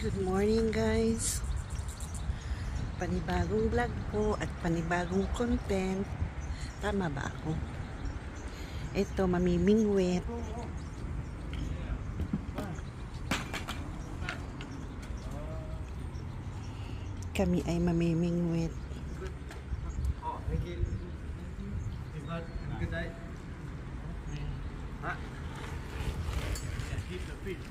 Good morning guys. Panibagong vlog po at panibagong content. Tama ba ako? Ito, mamimingwit. Kami ay mamimingwit. Oh, thank you. Is that good day? Huh? Keep the fish.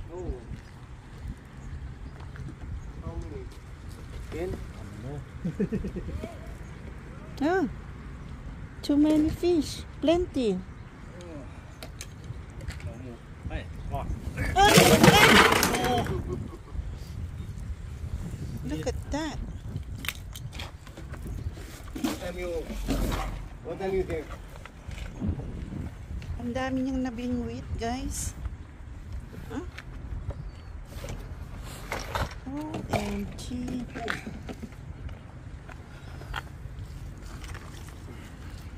Oh. How many? 10? Ah, too many fish. Plenty. Hey, oh. Look at that. What time you think? Ang dami niyang nabingwit, guys. Huh? OMG.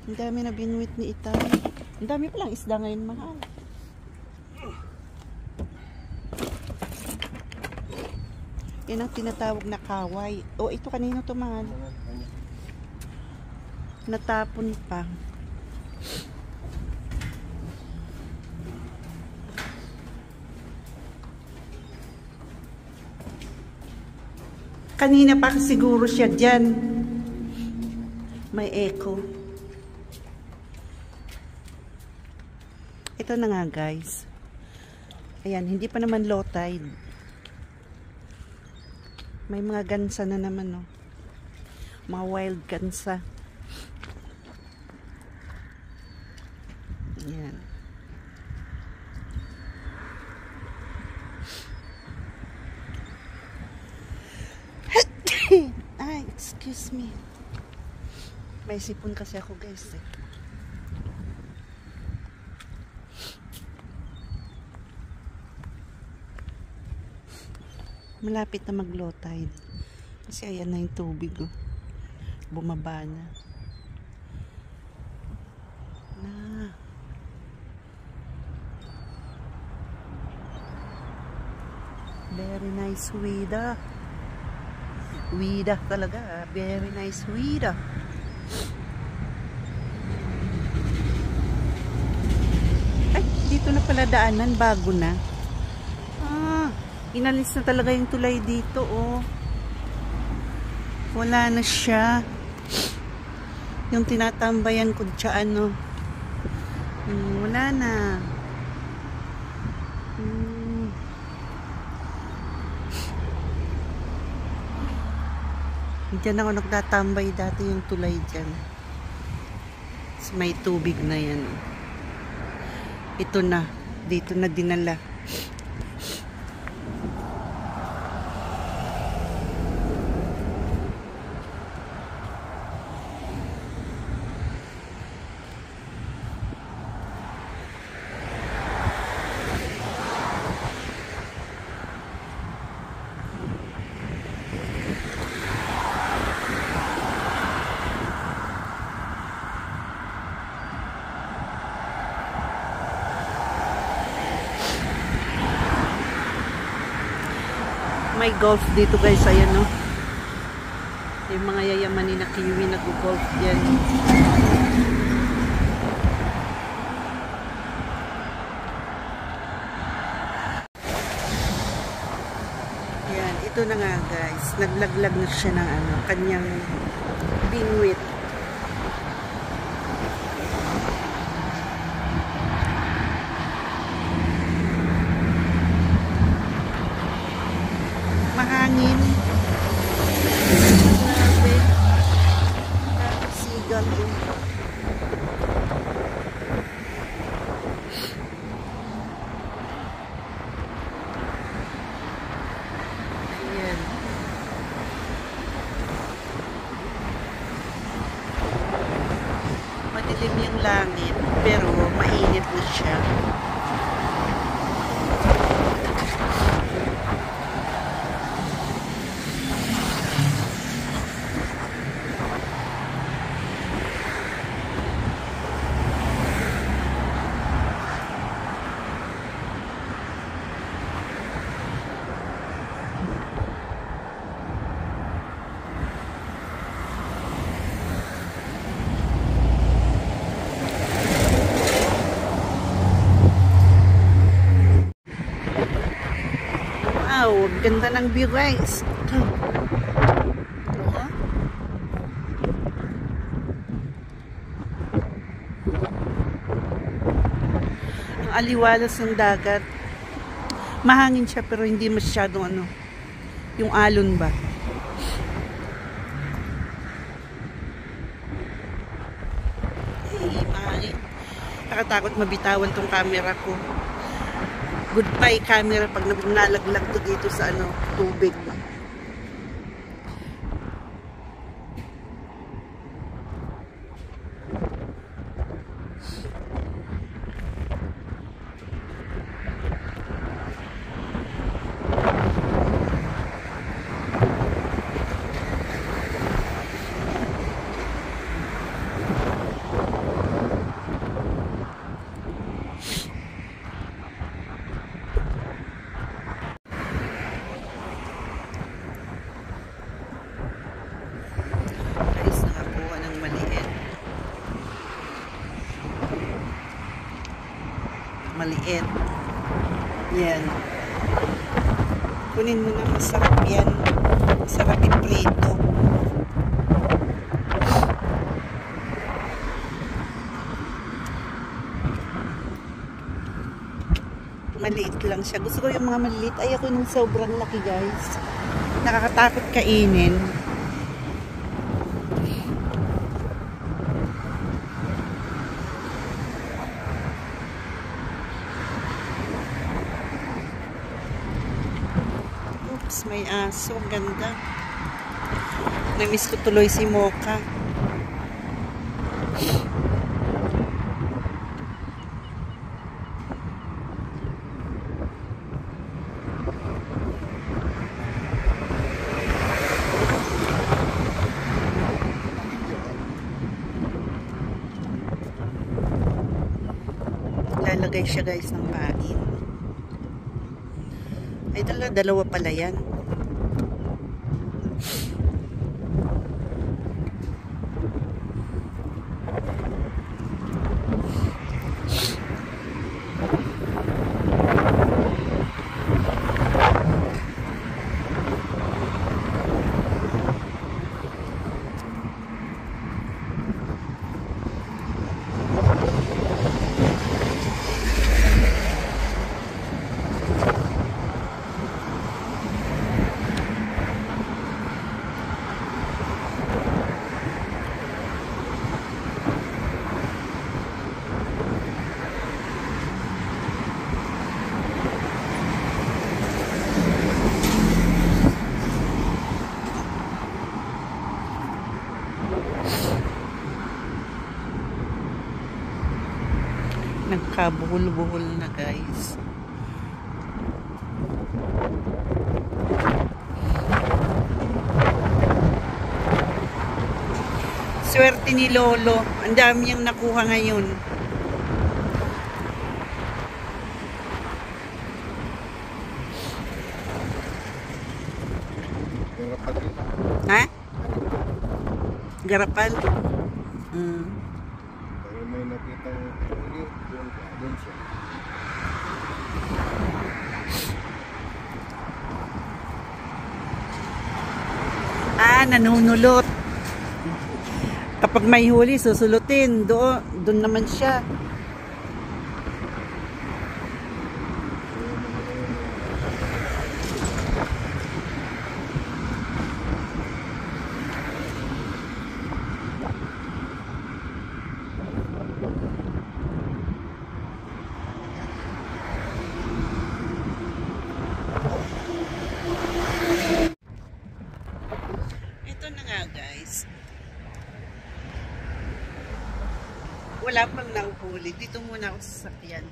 Ang dami nabingwit ni Itay. Ang dami palang isda ngayon, mahal. Yan ang tinatawag na kaway. O, ito kanino to, mahal? Natapon pa. Kanina pa siguro siya dyan. May echo. Ito na nga guys. Ayan, hindi pa naman low tide. May mga gansa na naman, no? Mga wild gansa. Ayan. Ay, excuse me. May sipon kasi ako guys eh. Malapit na mag-low tide. Kasi ayan na yung tubig oh. Bumaba na. Very nice weather. Weather talaga. Very nice weather. Ay, dito na pala daanan. Bago na. Ah, inalis na talaga yung tulay dito, oh. Wala na siya. Yung tinatambayan ko dyan, no. Wala na. Diyan ako nagtatambay dati yung tulay dyan. So, may tubig na yan. Ito na. Dito na dinala. May golf dito guys, ayan no. Yung mga yayamanin na kiwi nag-golf dyan. Ayan, ito na nga guys. Naglaglag na siya ng ano, kanyang bingwit. Mahangin. Grabe. Grabe sigal yun. Ayan. Madilim yung langit, pero mainit na siya. Ganda ng view, guys. Oo. Ang aliwalas ng dagat. Mahangin siya pero hindi masyadong ano, yung alon ba. Ay, mahangin. Nakatakot mabitawan tong camera ko. Goodbye camera pag nalaglag to dito sa ano, tubig. Maliit. Yan. Kunin mo na, masarap yan. Masarap i-prito. Maliit lang siya. Gusto ko yung mga maliit. Ayoko nung sobrang laki, guys. Nakakatakot kainin. May aso, ganda. Namiss ko tuloy si Mocha. Lalagay siya, guys, ng pain. Ay, dalawa pala yan. Nagkabuhol-buhol na, guys. Swerte ni Lolo. Ang dami niyang nakuha ngayon. Ha? Garapal? Pero may nakita doon siya. Nanunulot. Kapag may huli, susulutin. Doon naman siya. Guys, wala pang nahuhuli. Dito muna ako sa sasakyan.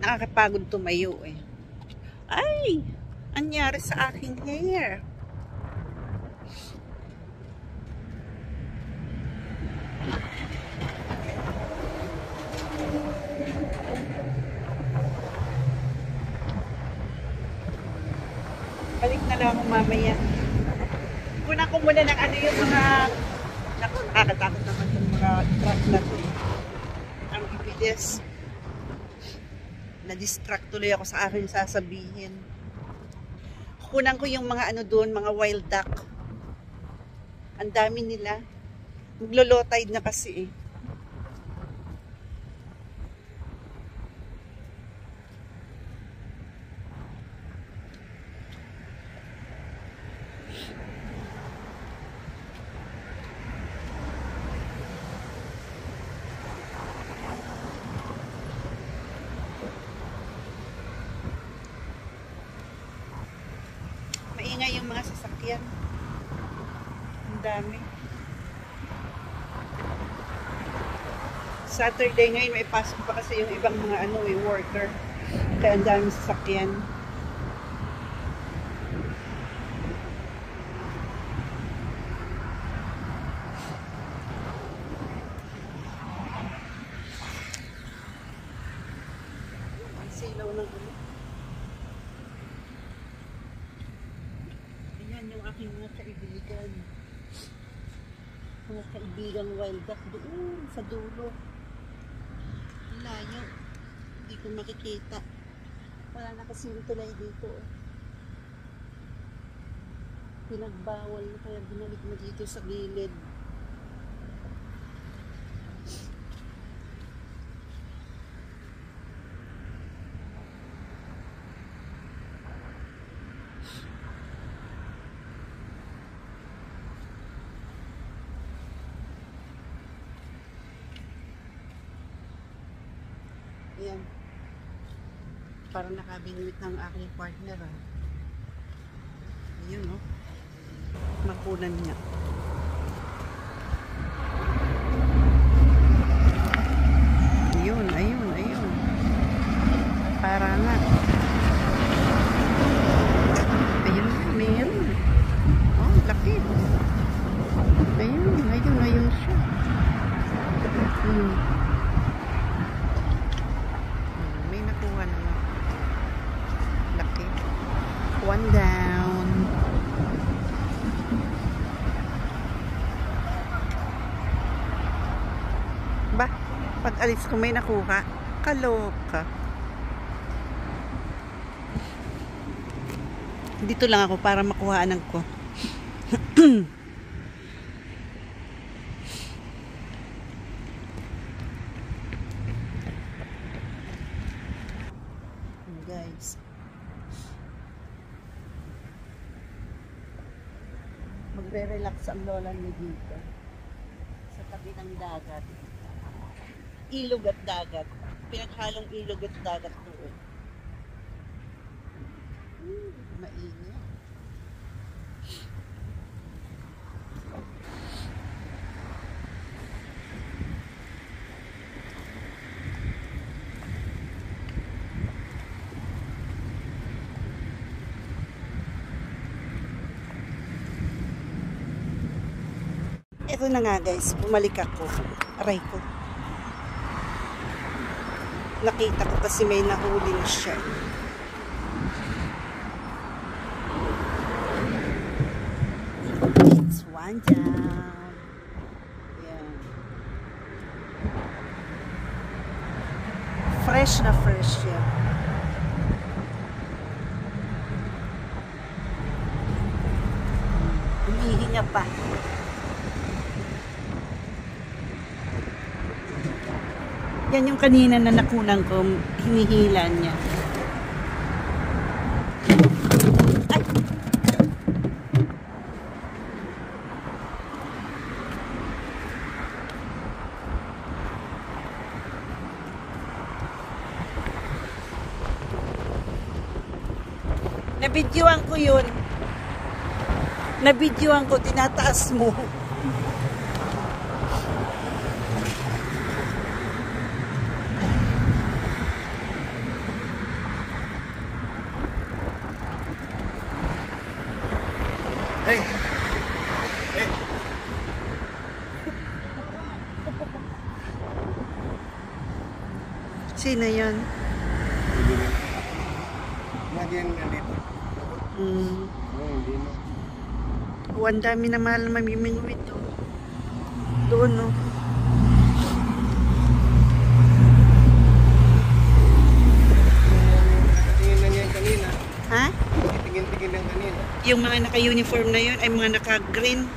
Nakakapagod tumayo eh. Ay! Anyari sa aking hair? Balik na lang ako mamaya. Kunan ko muna ng ano yung mga nakakatakot naman yung mga truck na to. Ang bibilis. Na-distract tuloy ako sa aking sasabihin. Kunan ko yung mga ano doon, mga wild duck. Ang dami nila. Maglo-low tide na kasi eh. Maingay yung mga sasakyan. Ang dami. Saturday ngayon may pasok pa kasi yung ibang mga ano worker. Kaya ang daming sasakyan. Ang silaw ng ulo. Ayan yung aking mga kaibigan. Mga kaibigang wild duck doon sa dulo. Layo. Hindi ko makikita. Wala na kasi yung tulay dito. Pinagbawal na kaya binalik mo dito sa gilid. Ayan. Parang nakabingwit ng aking partner. Ah. Ayun, no? Makunan niya. Ayun, ayun, ayun. Para nga. Ayun, meron. Oh, laki. Ayun, ayun, ayun siya. May nakuha naman. Laki. One down. Ba, pag alis ko may nakuha. Kaloka. Dito lang ako para makuhaanan ko. Guys. Magre-relax ang lola niya dito. Sa tabi ng dagat. Ilog at dagat. Pinaghalong ilog at dagat doon. Mainit. Ito na nga guys, bumalik ako. Aray ko. Nakita ko kasi may nahuli na siya. It's one down. Yan. Fresh na fresh yan. Humihinga pa. Yan yung kanina na nakunan ko, hinihilan niya. Ay! Nabidyoan ko yun. Nabidyoan ko, tinataas mo. Hey! Hey! Sino yun? Lagi yan nandito. Hindi na. Ang dami na mahal mamimingwit to. Doon, no? Tingin na niya kanina. Ha? Tingin tingin ng kanina. Yung mga naka-uniform na yun ay mga naka-green.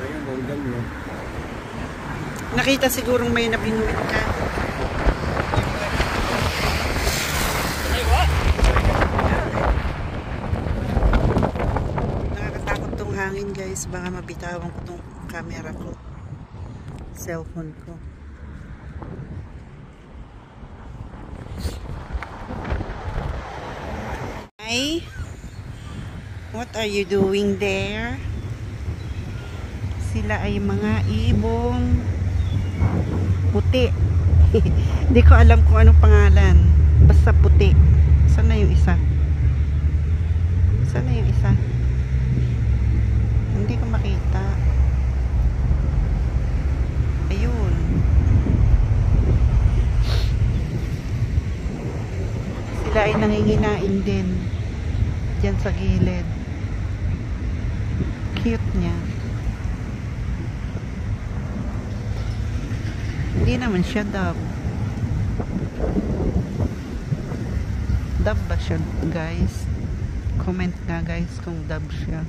Ayun, hanggang no. Nakita sigurong may nabinuit ka. Nakakatakot tong hangin guys. Baka mabitawan ko tong camera ko. Cellphone ko. Hi. What are you doing there? Sila ay mga ibong puti. Hindi ko alam kung anong pangalan. Basta puti. Saan na yung isa? Saan na yung isa? Hindi ko makita. Ayun. Sila ay nanginginain din. Diyan sa gilid. Cute niya. Hindi naman siya dove. Dove ba siya guys? Comment nga guys kung dove siya.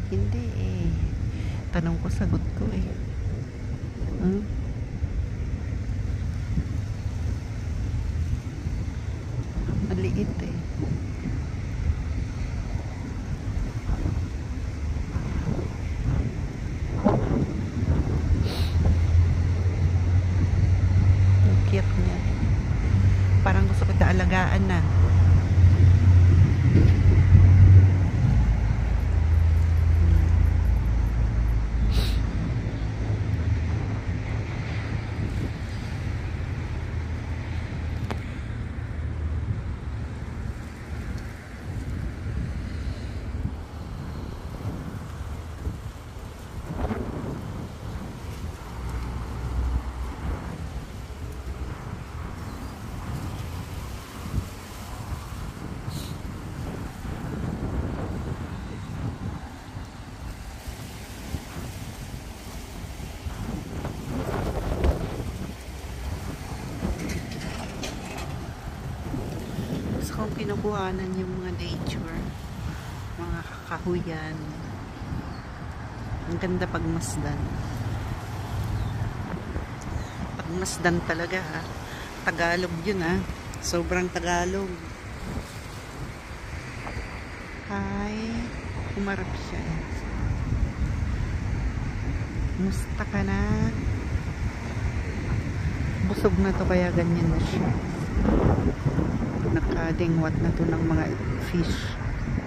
Hindi eh. Tanong ko, sagot ko eh. Maliit eh. Cute niya. Parang gusto ko alagaan na. Kung pinukuhanan yung mga nature, mga kakahuyan, ang ganda pagmasdan. Pagmasdan talaga ha. Tagalog yun ha. Sobrang Tagalog. Hi, umarap siya. Musta ka na? Busog na to kaya ganyan na siya. Nakadingwat na to ng mga fish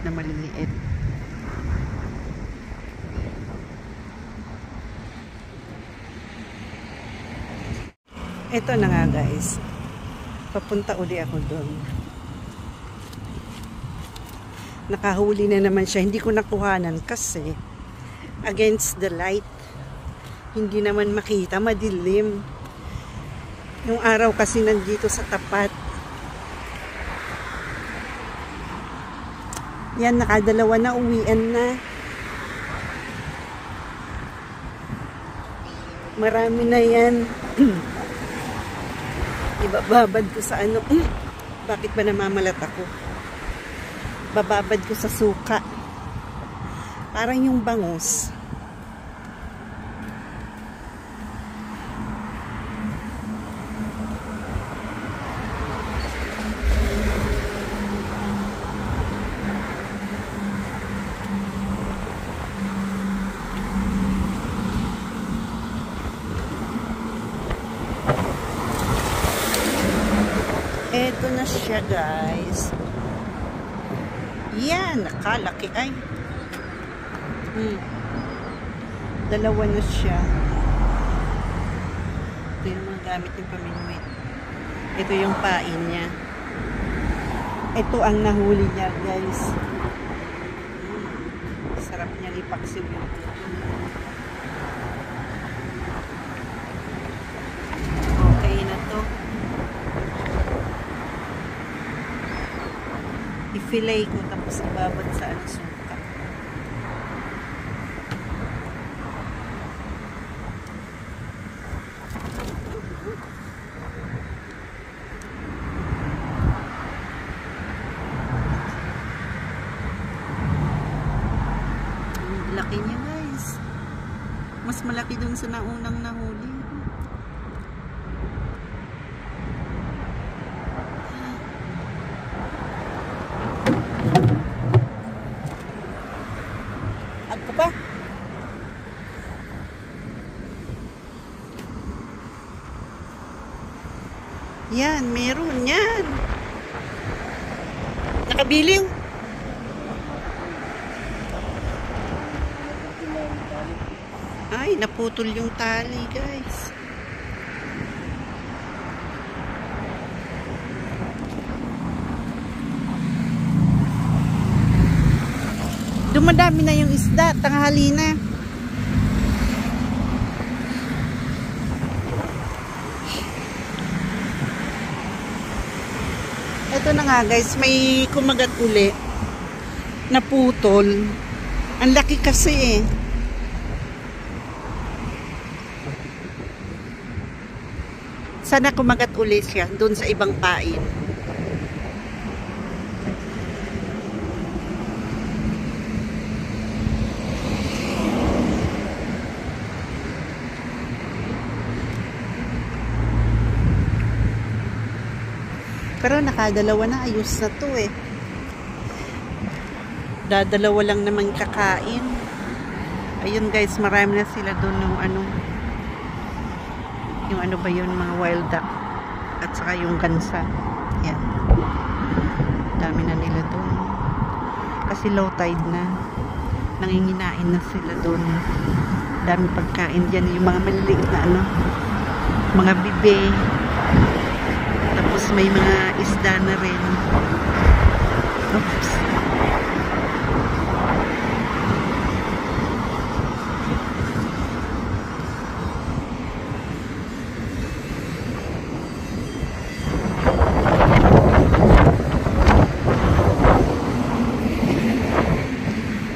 na maliliit. Ito na nga guys, papunta uli ako doon. Nakahuli na naman siya. Hindi ko nakuhanan kasi against the light, hindi naman makita, madilim. Yung araw kasi nandito sa tapat. Yan, nakadalawa na, uwian na. Marami na yan. Ibababad ko sa ano. Bakit ba namamalat ako? Bababad ko sa suka. Parang yung bangus. Eto na siya guys. Yan, nakalaki ay. Dalawa na siya. Ito yung mga gamit yung paminuit. Ito yung pain niya. Ito ang nahuli niya guys. Sarap niya ipaksiw yung okay na to. I-fillet ko tapos ibabad sa ano, suka. laki niya guys. Mas malaki dun sa naunang nahuli. Agpo pa. Yan, meron yan. Nakabiliw. Ay, naputol yung tali, guys. Dumadami na yung isda, tanghali na. Ito na nga guys, may kumagat uli. Naputol. Ang laki kasi eh. Sana kumagat uli siya doon sa ibang pain. Pero nakadalawa na, ayos na to eh. Dadalawa lang naman kakain. Ayun guys, marami na sila doon ng yung ano ba yun, mga wild duck at saka yung gansa. Yan, dami na nila doon kasi low tide na, nanginginain na sila doon. Dami pagkain dyan, yung mga maliliit na mga bibe, tapos may mga isda na rin. Oops.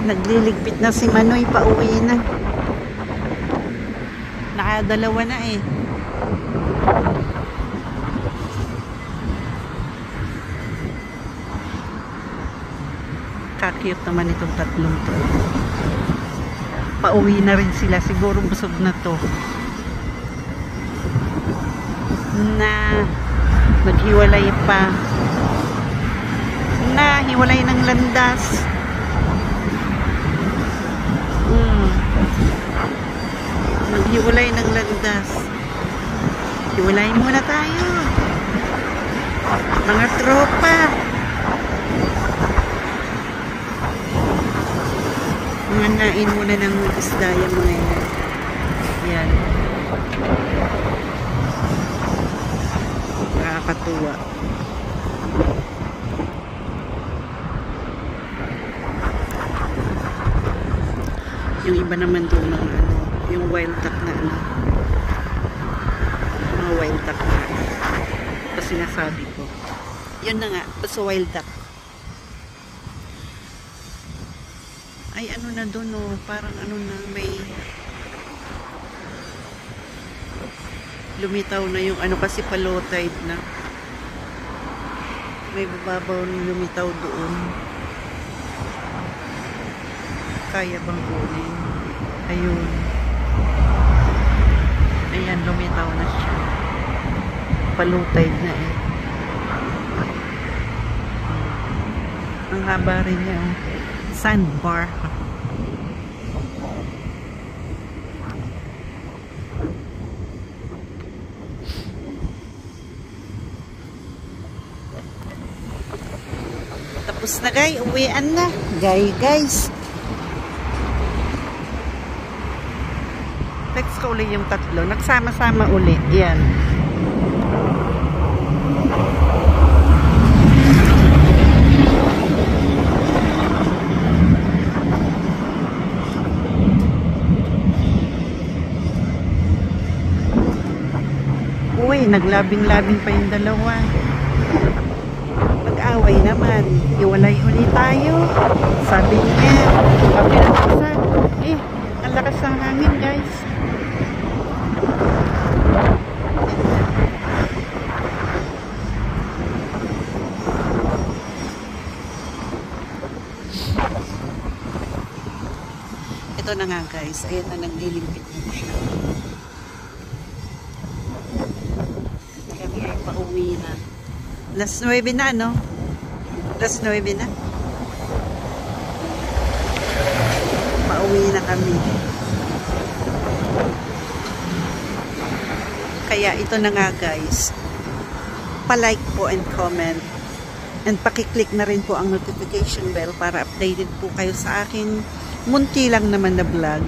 Nagliligpit na si Manoy, pauwi na. Nakadalawa na eh. Kakiyot naman itong tatlong to. Pauwi na rin sila. Siguro busog na to. Na naghiwalay pa. Na hiwalay ng landas. Naghiwalay ng landas. Hiwalay muna tayo, mga tropa. Manain muna ng isda yung mga yan. Yan. Nakakatuwa. Yung iba naman doon ng yung wild duck na mga wild duck na ito sinasabi ko. Yun na nga, basta wild duck. Ay na doon parang na, may lumitaw na yung kasi pa low tide na. May bababaw na lumitaw doon. Kaya bang kunin? Ayun. Ayan, lumitaw na siya. Palutay na eh. Ang haba rin niya. Sandbar. Tapos na guys, uwian na. Guys. Next ko ulit yung tatlo. Nagsama-sama ulit. Yan. Uy, naglabing-labing pa yung dalawa. Mag-away naman. Iwalay ulit tayo. Sabi niya. Sabi na isa. Ang lakas ng hangin guys. ito na nga guys. Ayan na, naglilimpit na siya. Kami ay pauwi na. Alas 9 na, no? Alas 9 na. Pauwi na kami. Kaya ito na nga guys. Pa-like po and comment. And pakiclick na rin po ang notification bell para updated po kayo sa aking munti lang naman na vlog.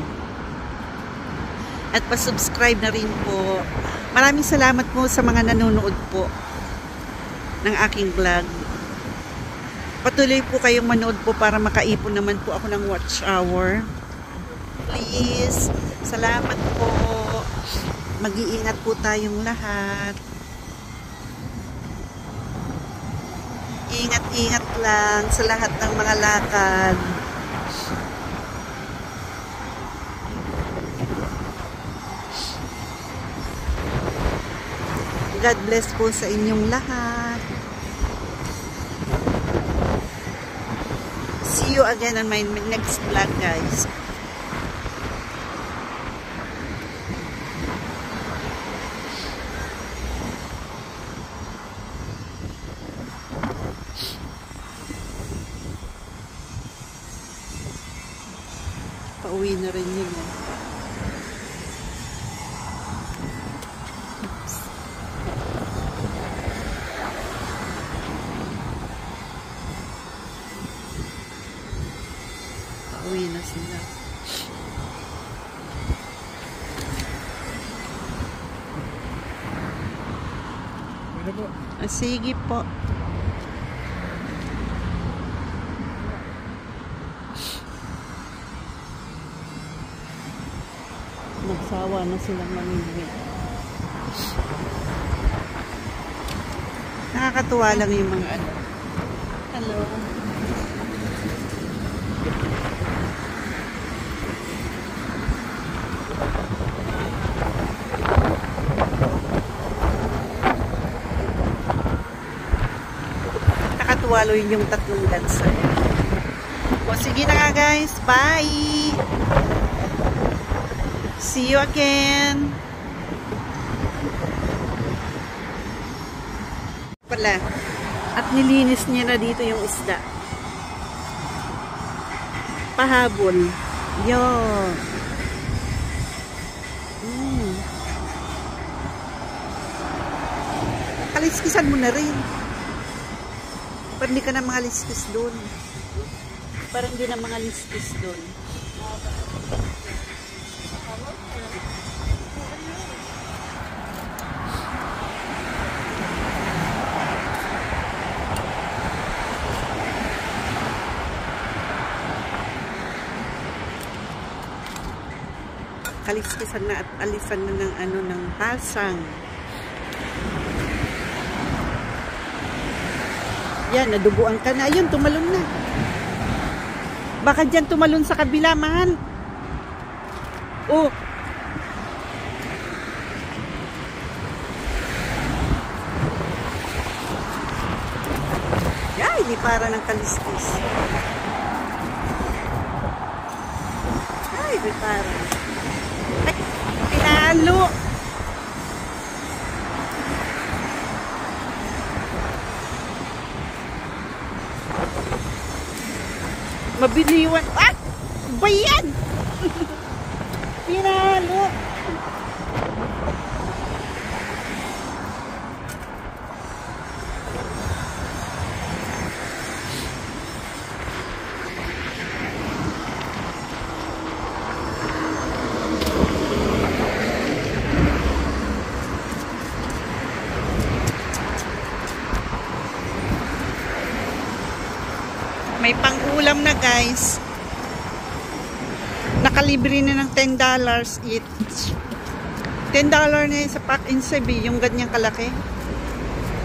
At pa-subscribe na rin po. Maraming salamat po sa mga nanonood po ng aking vlog. Patuloy po kayong manood po para makaipon naman po ako ng watch hour. Please. Salamat po. Mag-iingat po tayong lahat. Ingat-ingat lang sa lahat ng mga lakad. God bless po sa inyong lahat. See you again on my next vlog, guys. Pauwi na rin yun. Oops. Pauwi na sila. Ano po? Sige po. Nagsawa na silang mamimili. Nakakatuwa lang yung mga ano. Hello. Nakakatuwa lang yung tatlong dancer. O sige na nga guys. Bye! See you again. Pala. At nilinis niya na dito yung isda. Pahabol. Yun. Kaliskisan mo na rin. Parang hindi ka na mga liskis doon. Parang hindi na mga liskis doon. Kaliskisan na at alisan na ng ano ng hasang. Yan, naduguan ka na. Ayun, tumalon na. Baka dyan tumalon sa kabila, mahal. Oh. Ay, di para ng kaliskis. Ay, di para. Ay, pinalo. Mabiliwan. Ah! Bayan! Pinalo. May pang-ulam na guys. Nakalibre na ng $10 each. $10 na yun sa pack in Cebu, yung ganyang kalaki.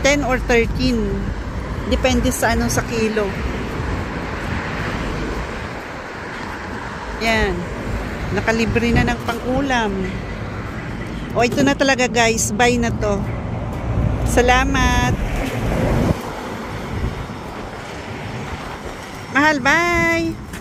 10 or 13. Depende sa anong sa kilo. Yan. Nakalibre na ng pang-ulam. O ito na talaga guys. Bye na to. Salamat. Mahal, bye!